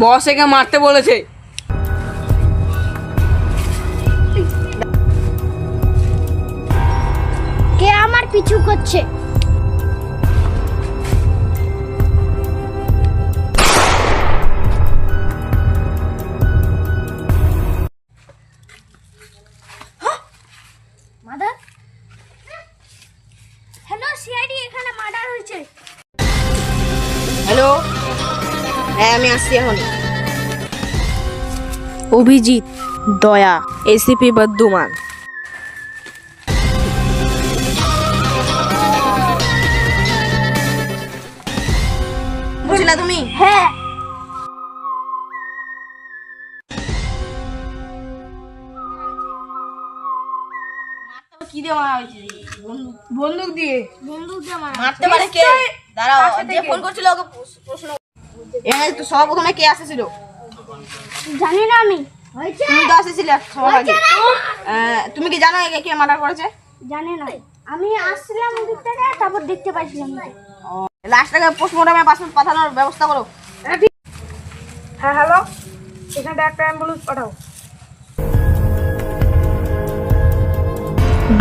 বস একে মারতে বলেছে। কে আমার পিছু করছে? মাদার, হ্যালো সিআইডি, এখানে মার্ডার হয়েছে। হ্যালো, হ্যাঁ আমি আসছি এখন। অভিজিৎ, দয়া, এসিপি বদ্দুমান। বুঝলা তুমি? হ্যাঁ, কি দিয়ে মারা হয়েছে? বন্দুক দিয়ে। বন্দুক দিয়ে মারা। মারতে পারে কে? দাঁড়াও, যে ফোন করছিল ওকে প্রশ্ন। এই তো সব প্রথমে কে আসেছিল? জানি না আমি। হয়েছে? তুমি তো আসেছিলে সবার আগে। তুমি কি জানো একে কে মার্ডার করেছে? জানি না, আমি আসছিলাম ওদিক থেকে, তারপর দেখতে পাইছিলাম। লাস্টটাকে পোস্টমর্টমে পাঠানোর ব্যবস্থা করো। হ্যাঁ হ্যালো, এখানটা একটা অ্যাম্বুলেন্স পাঠাও।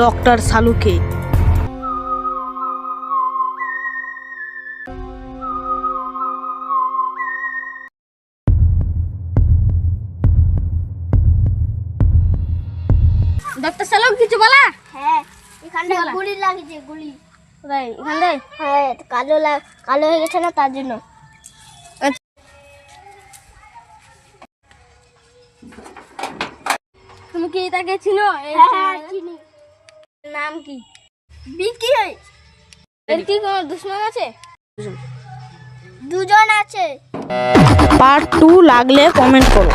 ডক্টর সালুকে। ডক্টর সালুক কিছু বলা? হ্যাঁ, এখানটা গুলি লাগিয়েছে, গুলি। কোথায়? এখানটায়? হ্যাঁ, কালো হয়ে গেছে না, তার জন্য। তুমি কি তাকে চিনো? হ্যাঁ, চিনি। নাম কি? বিকি। এর কি কোনো দুশমন আছে? দুজন আছে। পার্ট 2 লাগলে কমেন্ট করো।